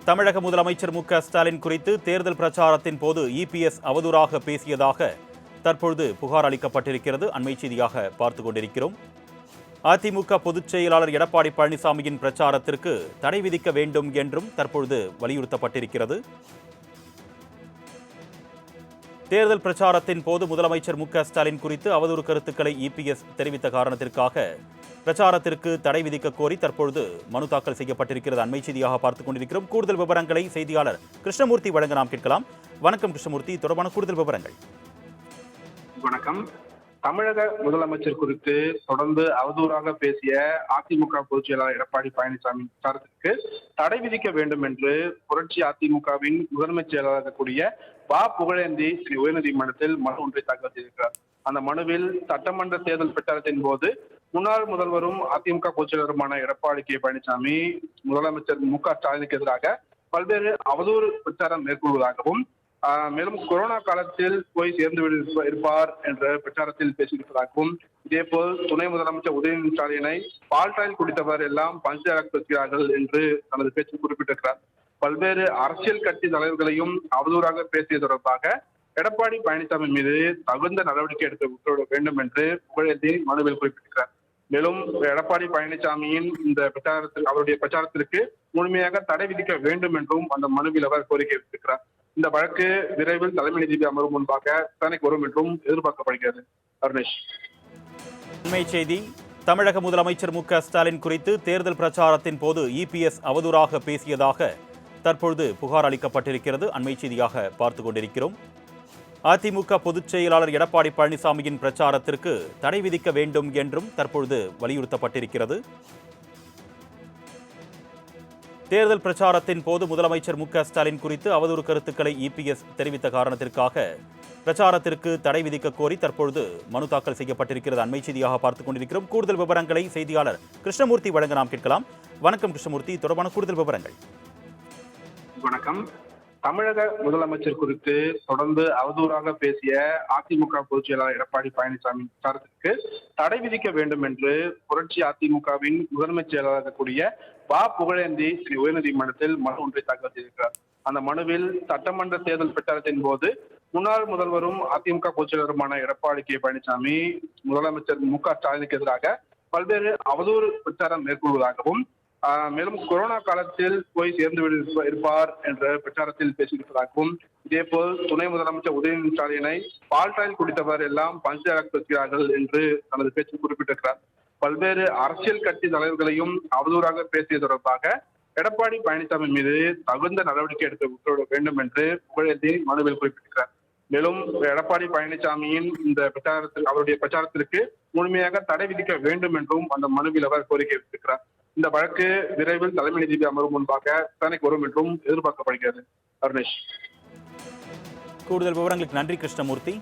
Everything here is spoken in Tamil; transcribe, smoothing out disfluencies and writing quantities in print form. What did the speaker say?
தமிழக முதலமைச்சர் மு.க.ஸ்டாலின் குறித்து தேர்தல் பிரச்சாரத்தின் போது இபிஎஸ் அவதூறாக பேசியதாக தற்பொழுது புகார் அளிக்கப்பட்டிருக்கிறது. அண்மை செய்தியாக பார்த்துக் கொண்டிருக்கிறோம். அதிமுக பொதுச் செயலாளர் எடப்பாடி பழனிசாமியின் பிரச்சாரத்திற்கு தடை விதிக்க வேண்டும் என்றும் தற்பொழுது வலியுறுத்தப்பட்டிருக்கிறது. தேர்தல் பிரச்சாரத்தின் போது முதலமைச்சர் மு.க.ஸ்டாலின் குறித்து அவதூறு கருத்துக்களை இபிஎஸ் தெரிவித்த காரணத்திற்காக பிரச்சாரத்திற்கு தடை விதிக்க கோரி தற்பொழுது மனு தாக்கல் செய்யப்பட்டிருக்கிறது. அண்மை செய்தியாக பார்த்துக் கொண்டிருக்கிறோம். கூடுதல் விவரங்களை செய்தியாளர் கிருஷ்ணமூர்த்தி வழங்க நாம் கேட்கலாம். வணக்கம் கிருஷ்ணமூர்த்தி, தொடர்பான கூடுதல் விவரங்கள். வணக்கம். தமிழக முதலமைச்சர் குறித்து தொடர்ந்து அவதூறாக பேசிய அதிமுக பொதுச் செயலாளர் எடப்பாடி பழனிசாமி பிரச்சாரத்திற்கு தடை விதிக்க வேண்டும் என்று புரட்சி அதிமுகவின் முதன்மைச் செயலாளர் கூடிய புகழேந்தி உயர்நீதிமன்றத்தில் மனு ஒன்றை தாக்கல் செய்திருக்கிறார். அந்த மனுவில் சட்டமன்ற தேர்தல் பிரச்சாரத்தின் போது முன்னாள் முதல்வரும் அதிமுக பொதுச் செயலருமான எடப்பாடி பழனிசாமி முதலமைச்சர் மு.க.ஸ்டாலினுக்கு எதிராக பல்வேறு அவதூறு பிரச்சாரம் மேற்கொள்வதாகவும் மேலும் கொரோனா காலத்தில் போய் சேர்ந்து இருப்பார் என்ற பிரச்சாரத்தில் பேசியிருப்பதாகவும், இதேபோல் துணை முதலமைச்சர் உதயநிதி ஸ்டாலினை பால்டாயில் குடித்தவர் எல்லாம் பஞ்சாயத்து வைக்கிறார்கள் என்று தனது பேச்சில் குறிப்பிட்டிருக்கிறார். பல்வேறு அரசியல் கட்சி தலைவர்களையும் அவதூறாக பேசிய தொடர்பாக எடப்பாடி பழனிசாமி மீது தகுந்த நடவடிக்கை எடுக்க உத்தரவிட வேண்டும் என்று புகழேந்தி மனுவில் குறிப்பிட்டிருக்கிறார். மேலும் எடப்பாடி பழனிசாமியின் இந்த அவருடைய பிரச்சாரத்திற்கு முழுமையாக தடை விதிக்க வேண்டும் என்றும் அந்த மனுவில் அவர் கோரிக்கை விடுத்திருக்கிறார். இந்த வழக்கு விரைவில் தலைமை நீதிபதி அமர்வு முன்பாக விசாரணைக்கு வரும் என்றும் எதிர்பார்க்கப்படுகிறது. அருணேஷ். அண்மை செய்தி. தமிழக முதலமைச்சர் மு.க.ஸ்டாலின் குறித்து தேர்தல் பிரச்சாரத்தின் போது இபிஎஸ் அவதூறாக பேசியதாக தற்பொழுது புகார் அளிக்கப்பட்டிருக்கிறது. அண்மை செய்தியாக பார்த்துக் கொண்டிருக்கிறோம். அதிமுக பொதுச் செயலாளர் எடப்பாடி பழனிசாமியின் பிரச்சாரத்திற்கு தடை விதிக்க வேண்டும் என்றும் தற்பொழுது வலியுறுத்தப்பட்டிருக்கிறது. தேர்தல் பிரச்சாரத்தின் போது முதலமைச்சர் மு.க.ஸ்டாலின் குறித்து அவதூறு கருத்துக்களை இபிஎஸ் தெரிவித்த காரணத்திற்காக பிரச்சாரத்திற்கு தடை விதிக்க கோரி தற்பொழுது மனு தாக்கல் செய்யப்பட்டிருக்கிறது. அண்மை செய்தியாக பார்த்துக் கொண்டிருக்கிறோம். கூடுதல் விவரங்களை செய்தியாளர் கிருஷ்ணமூர்த்தி வழங்க நாம் கேட்கலாம். வணக்கம் கிருஷ்ணமூர்த்தி, தொடர்பான கூடுதல் விவரங்கள். வணக்கம். தமிழக முதலமைச்சர் குறித்து தொடர்ந்து அவதூறாக பேசிய அதிமுக பொதுச் செயலாளர் எடப்பாடி பழனிசாமி பிரச்சாரத்திற்கு தடை விதிக்க வேண்டும் என்று புரட்சி அதிமுகவின் முதன்மைச் செயலாளர் கூடிய புகழேந்தி உயர்நீதிமன்றத்தில் மனு ஒன்றை தாக்கல் செய்திருக்கிறார். அந்த மனுவில் சட்டமன்ற தேர்தல் பிரச்சாரத்தின் போது முன்னாள் முதல்வரும் அதிமுக பொதுச் செயலருமான எடப்பாடி பழனிசாமி முதலமைச்சர் மு.க.ஸ்டாலினுக்கு எதிராக பல்வேறு அவதூறு பிரச்சாரம் மேற்கொள்வதாகவும், மேலும் கொரோனா காலத்தில் போய் சேர்ந்து இருப்பார் என்ற பிரச்சாரத்தில் பேசியிருப்பதாகவும், இதேபோல் துணை முதலமைச்சர் உதயநிதி ஸ்டாலினை பால்டாயில் குடித்தவர் எல்லாம் பஞ்சாயத்து வைக்கிறார்கள் என்று தனது பேச்சில் குறிப்பிட்டிருக்கிறார். பல்வேறு அரசியல் கட்சி தலைவர்களையும் அவதூறாக பேசிய தொடர்பாக எடப்பாடி பழனிசாமி மீது தகுந்த நடவடிக்கை எடுக்க உத்தரவிட வேண்டும் என்று புகழேந்தி மனுவில் குறிப்பிட்டிருக்கிறார். மேலும் எடப்பாடி பழனிசாமியின் இந்த அவருடைய பிரச்சாரத்திற்கு முழுமையாக தடை விதிக்க வேண்டும் என்றும் அந்த மனுவில் அவர் கோரிக்கை விடுத்திருக்கிறார். இந்த வழக்கு விரைவில் தலைமை நீதிபதி அமர்வு முன்பாக விசாரணைக்கு வரும் என்றும் எதிர்பார்க்கப்படுகிறது. அருணேஷ். கூடுதல் விவரங்களுக்கு நன்றி கிருஷ்ணமூர்த்தி.